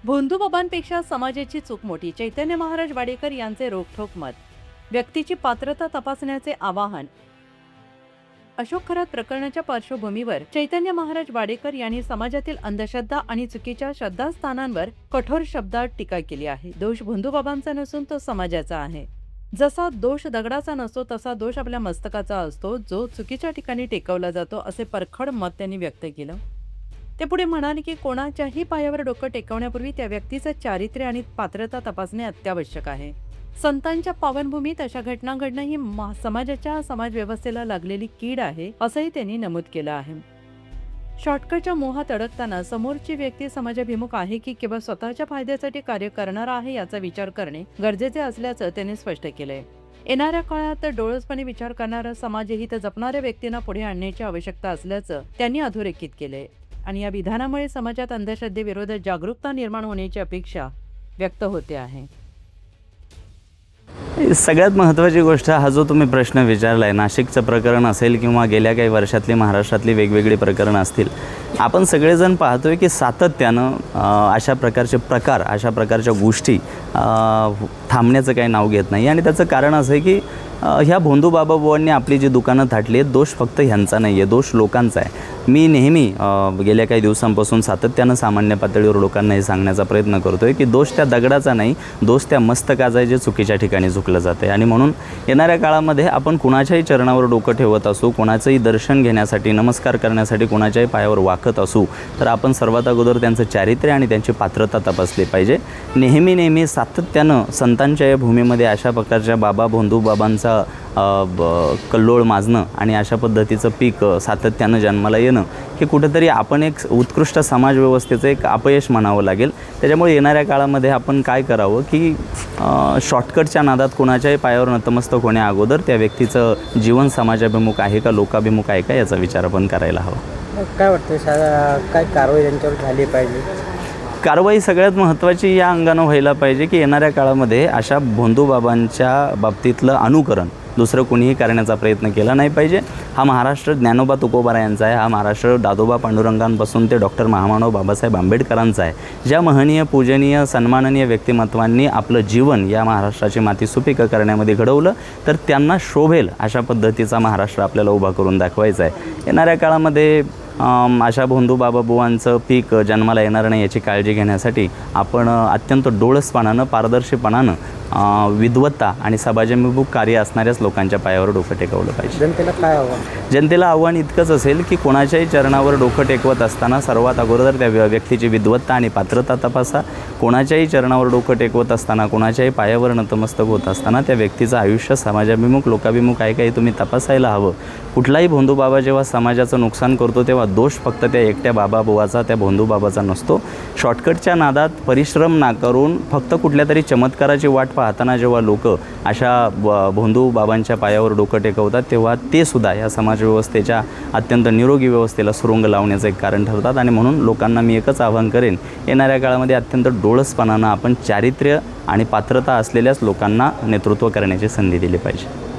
भोंदूबाबांपेक्षा समाजाची चूक मोठी. चैतन्य महाराज वाडेकर यांचे रोखठोक मत. व्यक्तीची पात्रता तपासण्याचे आवाहन. अशोक खरात प्रकरणाच्या पार्श्वभूमीवर चैतन्य महाराज वाडेकर यांनी समाजातील अंधश्रद्धा आणि चुकीच्या श्रद्धास्थानांवर कठोर शब्दात टीका केली आहे. दोष भोंदूबाबांचा नसून तो समाजाचा आहे. जसा दोष दगडाचा नसतो तसा दोष आपल्या मस्तकाचा असतो, जो चुकीच्या ठिकाणी टेकवला जातो, असे परखड मत त्यांनी व्यक्त केलं. ते पुढे म्हणाले की कोणाच्याही पायावर डोकं टेकवण्यापूर्वी त्या व्यक्तीचं चारित्र्य आणि पात्रता तपासणे अत्यावश्यक आहे. संतांच्या पावनभूमीत अशा घटना घडणं ही समाजाच्या समाजव्यवस्थेला लागलेली कीड आहे, असंही त्यांनी नमूद केलं आहे. शॉर्टकटच्या मोहात अडकताना समोरची व्यक्ती समाजाभिमुख आहे की केवळ स्वतःच्या फायद्यासाठी कार्य करणार आहे याचा विचार करणे गरजेचे असल्याचं त्यांनी स्पष्ट केलंय. येणाऱ्या काळात डोळसपणे विचार करणारा समाजहित जपणाऱ्या व्यक्तींना पुढे आणण्याची आवश्यकता असल्याचं त्यांनी अधोरेखित केलंय. आणि या विधानामुळे समाजात अंधश्रद्धेविरोधात जागरूकता निर्माण होण्याची अपेक्षा व्यक्त होते आहे. सगळ्यात महत्त्वाची गोष्ट, हा जो तुम्ही प्रश्न विचारला आहे, नाशिकचं प्रकरण असेल किंवा गेल्या काही वर्षातली महाराष्ट्रातली वेगवेगळी प्रकरणं असतील, आपण सगळेजण पाहतोय की सातत्यानं अशा प्रकारचे प्रकार, अशा प्रकारच्या गोष्टी थांबण्याचं काही नाव घेत नाही. आणि त्याचं कारण असं आहे की ह्या भोंदूबाबा बुवांनी आपली जी दुकानं थाटली आहेत, दोष फक्त ह्यांचा नाही आहे, दोष लोकांचा आहे. मी नेहमी गेल्या काही दिवसांपासून सातत्यानं सामान्य पातळीवर लोकांना हे सांगण्याचा प्रयत्न करतो आहे की दोष त्या दगडाचा नाही, दोष त्या मस्तकाचा आहे, जे चुकीच्या ठिकाणी झुकलं जातं आहे. आणि म्हणून येणाऱ्या काळामध्ये आपण कुणाच्याही चरणावर डोकं ठेवत असू, कोणाचंही दर्शन घेण्यासाठी, नमस्कार करण्यासाठी कोणाच्याही पायावर वाकत असू, तर आपण सर्वात अगोदर त्यांचं चारित्र्य आणि त्यांची पात्रता तपासली पाहिजे. नेहमी सातत्यानं संतांच्या या भूमीमध्ये अशा प्रकारच्या भोंदूबाबांचा कल्लोळ माजणं आणि अशा पद्धतीचं पीक सातत्यानं जन्माला येणं, हे कुठंतरी आपण एक उत्कृष्ट समाजव्यवस्थेचं एक अपयश म्हणावं लागेल. त्याच्यामुळे येणाऱ्या काळामध्ये आपण काय करावं की शॉर्टकटच्या नादात कोणाच्याही पायावर नतमस्तक होण्या अगोदर त्या व्यक्तीचं जीवन समाजाभिमुख आहे का, लोकाभिमुख आहे का, याचा विचार आपण करायला हवा. काय वाटतं, काय कारवाई त्यांच्यावर झाली पाहिजे? कारवाई सगळ्यात महत्त्वाची या अंगानं व्हायला पाहिजे की येणाऱ्या काळामध्ये अशा भोंदूबाबांच्या बाबतीतलं अनुकरण दुसरं कोणीही करण्याचा प्रयत्न केला नाही पाहिजे. हा महाराष्ट्र ज्ञानोबा तुकोबारा यांचा आहे, हा महाराष्ट्र दादोबा पांडुरंगांपासून ते डॉक्टर महामानव बाबासाहेब आंबेडकरांचा आहे. ज्या महनीय, पूजनीय, सन्माननीय व्यक्तिमत्वांनी आपलं जीवन या महाराष्ट्राची माती सुपीक करण्यामध्ये घडवलं, तर त्यांना शोभेल अशा पद्धतीचा महाराष्ट्र आपल्याला उभा करून दाखवायचा आहे. येणाऱ्या काळामध्ये अशा भोंदूबाबा बुवांचं पीक जन्माला येणार नाही याची काळजी घेण्यासाठी आपण अत्यंत डोळसपणानं, पारदर्शीपणानं, विद्वत्ता आणि समाजाभिमुख कार्य असणाऱ्याच लोकांच्या पायावर डोकं टेकवलं पाहिजे. जनतेला काय आव्हान? जनतेला आव्हान इतकंच असेल की कोणाच्याही चरणावर डोकं टेकवत असताना सर्वात अगोदर त्या व्यक्तीची विद्वत्ता आणि पात्रता तपासा. कोणाच्याही चरणावर डोकं टेकवत असताना, कोणाच्याही पायावर नतमस्तक होत असताना त्या व्यक्तीचं आयुष्य समाजाभिमुख, लोकाभिमुख आहे का हे तुम्ही तपासायला हवं. कुठलाही भोंदूबाबा जेव्हा समाजाचं नुकसान करतो तेव्हा दोष फक्त त्या एकट्या बाबाबुवाचा, त्या भोंदूबाबाचा नसतो. शॉर्टकटच्या नादात परिश्रम ना करून फक्त कुठल्या तरी चमत्काराची वाट पाहताना जेव्हा लोक अशा भोंदूबाबांच्या पायावर डोकं टेकवतात, तेव्हा ते सुद्धा या समाजव्यवस्थेच्या अत्यंत निरोगी व्यवस्थेला सुरुंग लावण्याचं एक कारण ठरतात. आणि म्हणून लोकांना मी एकच आवाहन करेन, येणाऱ्या काळामध्ये अत्यंत डोळसपणानं आपण चारित्र्य आणि पात्रता असलेल्याच लोकांना नेतृत्व करण्याची संधी दिली पाहिजे.